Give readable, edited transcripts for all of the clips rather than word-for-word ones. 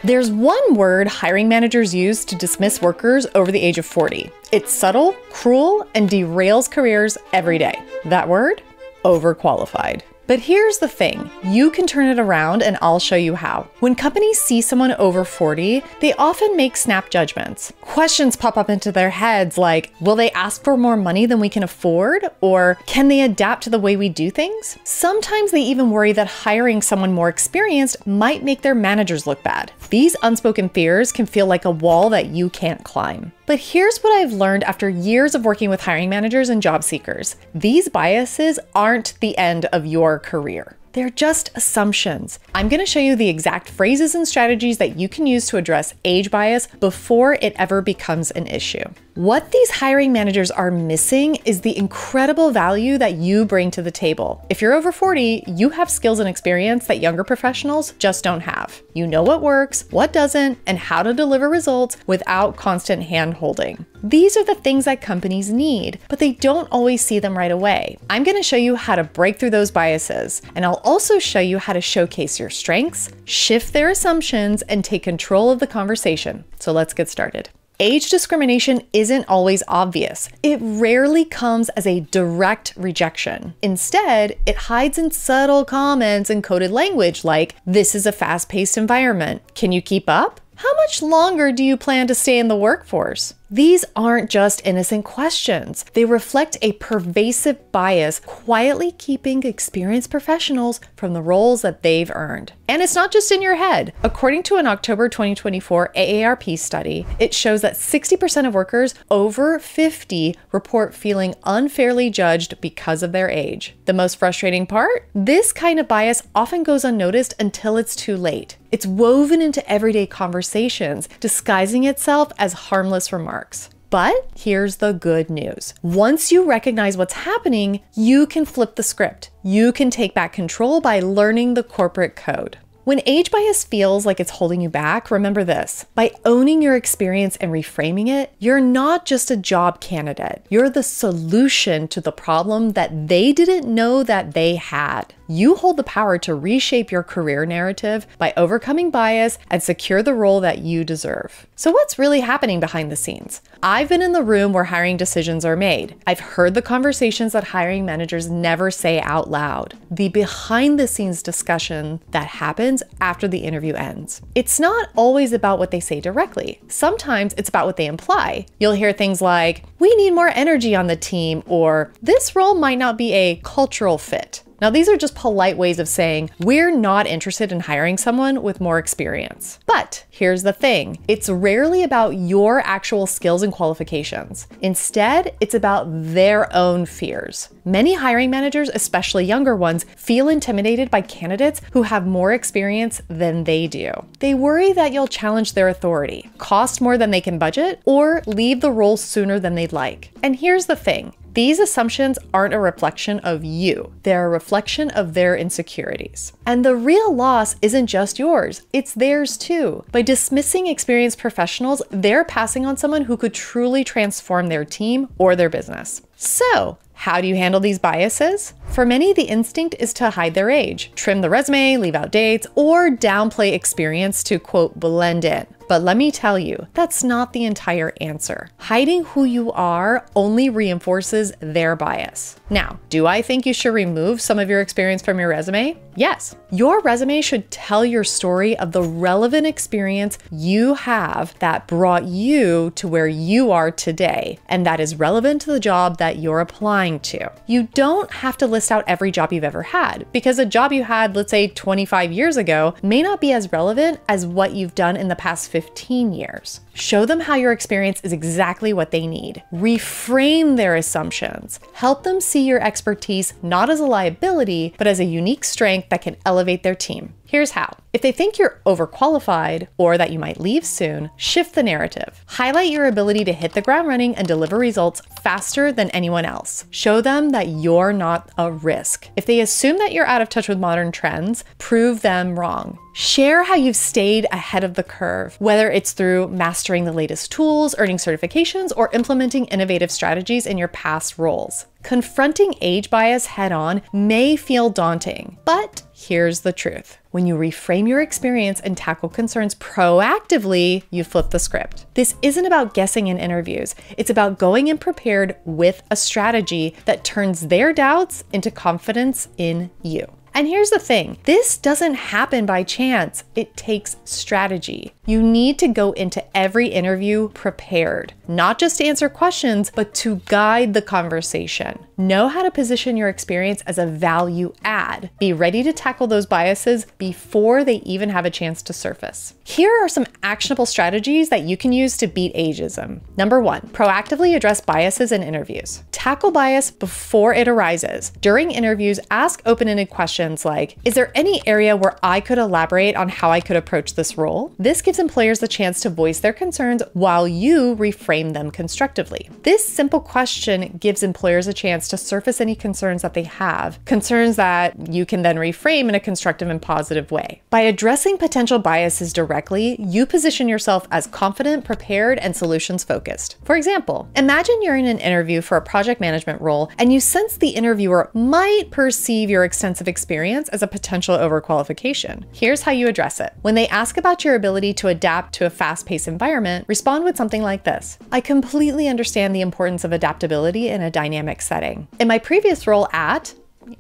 There's one word hiring managers use to dismiss workers over the age of 40. It's subtle, cruel, and derails careers every day. That word? Overqualified. But here's the thing, you can turn it around and I'll show you how. When companies see someone over 40, they often make snap judgments. Questions pop up into their heads like, will they ask for more money than we can afford? Or can they adapt to the way we do things? Sometimes they even worry that hiring someone more experienced might make their managers look bad. These unspoken fears can feel like a wall that you can't climb. But here's what I've learned after years of working with hiring managers and job seekers. These biases aren't the end of your career. They're just assumptions. I'm going to show you the exact phrases and strategies that you can use to address age bias before it ever becomes an issue. What these hiring managers are missing is the incredible value that you bring to the table. If you're over 40, you have skills and experience that younger professionals just don't have. You know what works, what doesn't, and how to deliver results without constant hand-holding. These are the things that companies need, but they don't always see them right away. I'm going to show you how to break through those biases, and I'll also show you how to showcase your strengths, shift their assumptions, and take control of the conversation. So let's get started. Age discrimination isn't always obvious. It rarely comes as a direct rejection. Instead, it hides in subtle comments and coded language like, "This is a fast-paced environment. Can you keep up? How much longer do you plan to stay in the workforce?" These aren't just innocent questions. They reflect a pervasive bias, quietly keeping experienced professionals from the roles that they've earned. And it's not just in your head. According to an October 2024 AARP study, it shows that 60% of workers over 50 report feeling unfairly judged because of their age. The most frustrating part? This kind of bias often goes unnoticed until it's too late. It's woven into everyday conversations, disguising itself as harmless remarks. But here's the good news. Once you recognize what's happening, you can flip the script. You can take back control by learning the corporate code. When age bias feels like it's holding you back, remember this. By owning your experience and reframing it, you're not just a job candidate. You're the solution to the problem that they didn't know that they had. You hold the power to reshape your career narrative by overcoming bias and secure the role that you deserve. So what's really happening behind the scenes? I've been in the room where hiring decisions are made. I've heard the conversations that hiring managers never say out loud. The behind the scenes discussion that happens after the interview ends. It's not always about what they say directly. Sometimes it's about what they imply. You'll hear things like, "We need more energy on the team," or "This role might not be a cultural fit." Now, these are just polite ways of saying, we're not interested in hiring someone with more experience. But here's the thing, it's rarely about your actual skills and qualifications. Instead, it's about their own fears. Many hiring managers, especially younger ones, feel intimidated by candidates who have more experience than they do. They worry that you'll challenge their authority, cost more than they can budget, or leave the role sooner than they'd like. And here's the thing. These assumptions aren't a reflection of you. They're a reflection of their insecurities. And the real loss isn't just yours, it's theirs too. By dismissing experienced professionals, they're passing on someone who could truly transform their team or their business. So, how do you handle these biases? For many, the instinct is to hide their age, trim the resume, leave out dates, or downplay experience to, quote, blend in. But let me tell you, that's not the entire answer. Hiding who you are only reinforces their bias. Now, do I think you should remove some of your experience from your resume? Yes. Your resume should tell your story of the relevant experience you have that brought you to where you are today, and that is relevant to the job that you're applying to. You don't have to list out every job you've ever had, because a job you had, let's say 25 years ago, may not be as relevant as what you've done in the past 15 years. Show them how your experience is exactly what they need. Reframe their assumptions. Help them see your expertise not as a liability, but as a unique strength that can elevate their team. Here's how. If they think you're overqualified or that you might leave soon, shift the narrative. Highlight your ability to hit the ground running and deliver results faster than anyone else. Show them that you're not a risk. If they assume that you're out of touch with modern trends, prove them wrong. Share how you've stayed ahead of the curve, whether it's through mastering the latest tools, earning certifications, or implementing innovative strategies in your past roles. Confronting age bias head-on may feel daunting, but here's the truth. When you reframe your experience and tackle concerns proactively, you flip the script. This isn't about guessing in interviews. It's about going in prepared with a strategy that turns their doubts into confidence in you. And here's the thing, this doesn't happen by chance. It takes strategy. You need to go into every interview prepared, not just to answer questions, but to guide the conversation. Know how to position your experience as a value add. Be ready to tackle those biases before they even have a chance to surface. Here are some actionable strategies that you can use to beat ageism. Number 1, proactively address biases in interviews. Tackle bias before it arises. During interviews, ask open-ended questions like, is there any area where I could elaborate on how I could approach this role? This gives employers the chance to voice their concerns while you reframe them constructively. This simple question gives employers a chance to surface any concerns that they have, concerns that you can then reframe in a constructive and positive way. By addressing potential biases directly, you position yourself as confident, prepared, and solutions focused. For example, imagine you're in an interview for a project management role and you sense the interviewer might perceive your extensive experience as a potential overqualification. Here's how you address it. When they ask about your ability to adapt to a fast-paced environment, respond with something like this. I completely understand the importance of adaptability in a dynamic setting. In my previous role at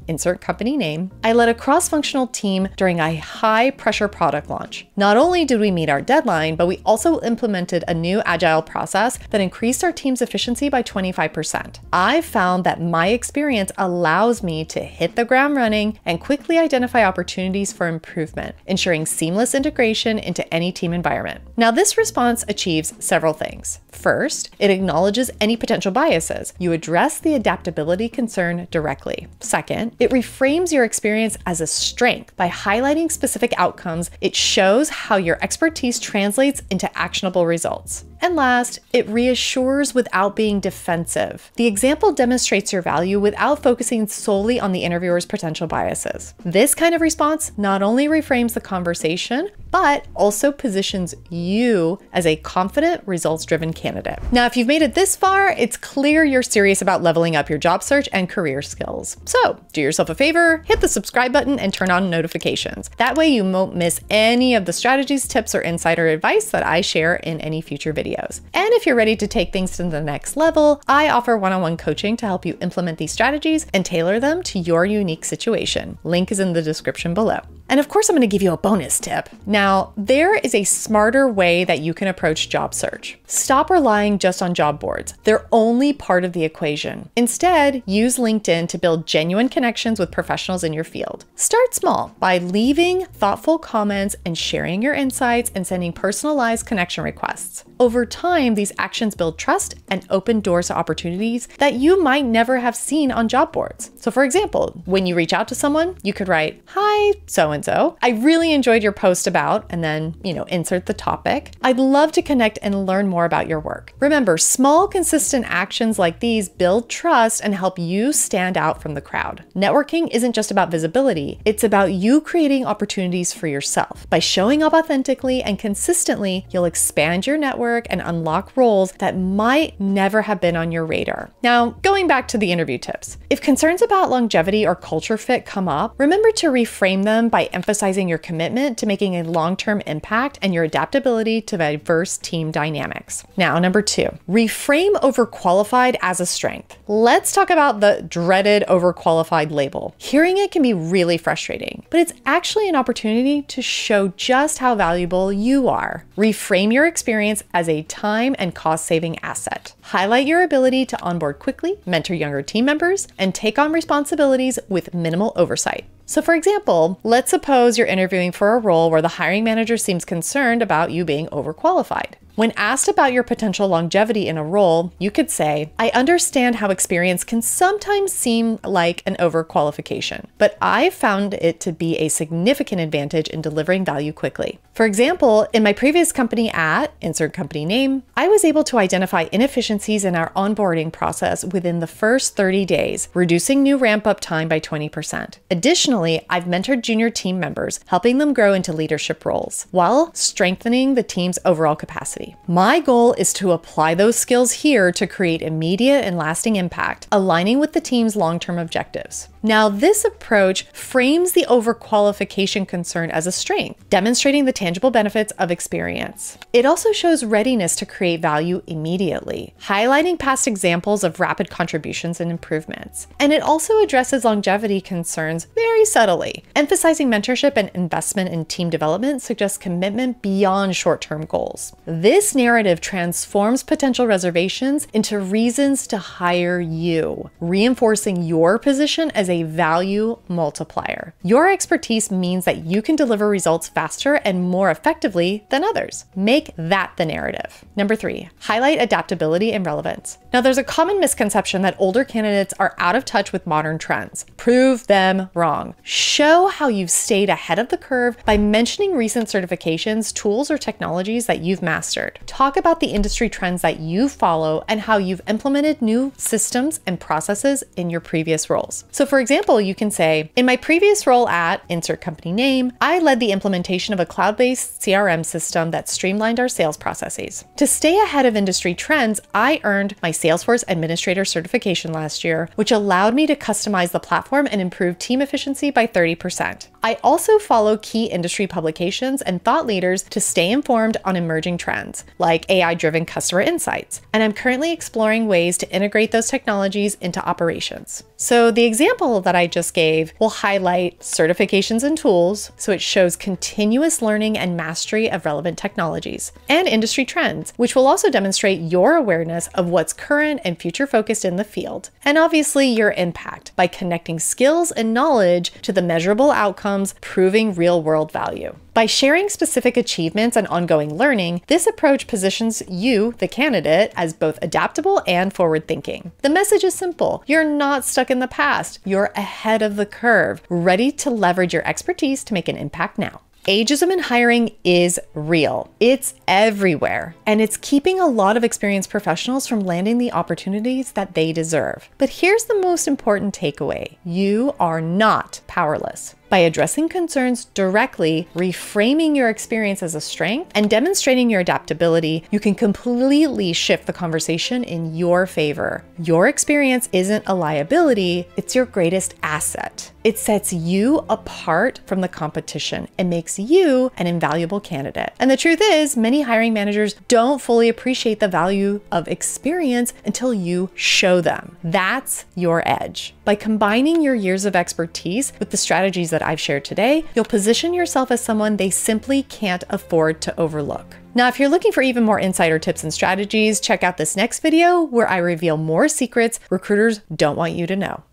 insert company name, I led a cross-functional team during a high-pressure product launch. Not only did we meet our deadline, but we also implemented a new agile process that increased our team's efficiency by 25%. I found that my experience allows me to hit the ground running and quickly identify opportunities for improvement, ensuring seamless integration into any team environment. Now, this response achieves several things. First, it acknowledges any potential biases. You address the adaptability concern directly. Second, it reframes your experience as a strength. By highlighting specific outcomes, it shows how your expertise translates into actionable results. And last, it reassures without being defensive. The example demonstrates your value without focusing solely on the interviewer's potential biases. This kind of response not only reframes the conversation, but also positions you as a confident, results-driven candidate. Now, if you've made it this far, it's clear you're serious about leveling up your job search and career skills. So do yourself a favor, hit the subscribe button and turn on notifications. That way you won't miss any of the strategies, tips, or insider advice that I share in any future videos. And if you're ready to take things to the next level, I offer one-on-one coaching to help you implement these strategies and tailor them to your unique situation. Link is in the description below. And of course, I'm going to give you a bonus tip. Now, there is a smarter way that you can approach job search. Stop relying just on job boards. They're only part of the equation. Instead, use LinkedIn to build genuine connections with professionals in your field. Start small by leaving thoughtful comments and sharing your insights and sending personalized connection requests. Over time, these actions build trust and open doors to opportunities that you might never have seen on job boards. So for example, when you reach out to someone, you could write, "Hi, so-and-so. I really enjoyed your post about," and then, insert the topic. "I'd love to connect and learn more about your work." Remember, small, consistent actions like these build trust and help you stand out from the crowd. Networking isn't just about visibility. It's about you creating opportunities for yourself. By showing up authentically and consistently, you'll expand your network and unlock roles that might never have been on your radar. Now, going back to the interview tips. If concerns about longevity or culture fit come up, remember to reframe them by emphasizing your commitment to making a long-term impact and your adaptability to diverse team dynamics. Now, number 2, reframe overqualified as a strength. Let's talk about the dreaded overqualified label. Hearing it can be really frustrating, but it's actually an opportunity to show just how valuable you are. Reframe your experience as a time and cost-saving asset. Highlight your ability to onboard quickly, mentor younger team members, and take on responsibilities with minimal oversight. So for example, let's suppose you're interviewing for a role where the hiring manager seems concerned about you being overqualified. When asked about your potential longevity in a role, you could say, "I understand how experience can sometimes seem like an overqualification, but I found it to be a significant advantage in delivering value quickly. For example, in my previous company at insert company name, I was able to identify inefficiencies in our onboarding process within the first 30 days, reducing new ramp-up time by 20%. Additionally, I've mentored junior team members, helping them grow into leadership roles, while strengthening the team's overall capacity. capacity. My goal is to apply those skills here to create immediate and lasting impact, aligning with the team's long-term objectives. Now, this approach frames the overqualification concern as a strength, demonstrating the tangible benefits of experience. It also shows readiness to create value immediately, highlighting past examples of rapid contributions and improvements. And it also addresses longevity concerns very subtly. Emphasizing mentorship and investment in team development suggests commitment beyond short-term goals. This narrative transforms potential reservations into reasons to hire you, reinforcing your position as a value multiplier. Your expertise means that you can deliver results faster and more effectively than others. Make that the narrative. Number 3, highlight adaptability and relevance. Now, there's a common misconception that older candidates are out of touch with modern trends. Prove them wrong. Show how you've stayed ahead of the curve by mentioning recent certifications, tools, or technologies that you've mastered. Talk about the industry trends that you follow and how you've implemented new systems and processes in your previous roles. So for example, you can say, in my previous role at insert company name, I led the implementation of a cloud-based CRM system that streamlined our sales processes. To stay ahead of industry trends, I earned my Salesforce Administrator certification last year, which allowed me to customize the platform and improve team efficiency by 30%. I also follow key industry publications and thought leaders to stay informed on emerging trends, like AI-driven customer insights, and I'm currently exploring ways to integrate those technologies into operations. So the example that I just gave will highlight certifications and tools, so it shows continuous learning and mastery of relevant technologies, and industry trends, which will also demonstrate your awareness of what's current and future focused in the field, and obviously your impact by connecting skills and knowledge to the measurable outcomes, proving real-world value. By sharing specific achievements and ongoing learning, this approach positions you, the candidate, as both adaptable and forward-thinking. The message is simple. You're not stuck in the past. You're ahead of the curve, ready to leverage your expertise to make an impact now. Ageism in hiring is real. It's everywhere, and it's keeping a lot of experienced professionals from landing the opportunities that they deserve. But here's the most important takeaway. You are not powerless. By addressing concerns directly, reframing your experience as a strength, and demonstrating your adaptability, you can completely shift the conversation in your favor. Your experience isn't a liability, it's your greatest asset. It sets you apart from the competition and makes you an invaluable candidate. And the truth is, many hiring managers don't fully appreciate the value of experience until you show them. That's your edge. By combining your years of expertise with the strategies that I've shared today, you'll position yourself as someone they simply can't afford to overlook. Now, if you're looking for even more insider tips and strategies, check out this next video where I reveal more secrets recruiters don't want you to know.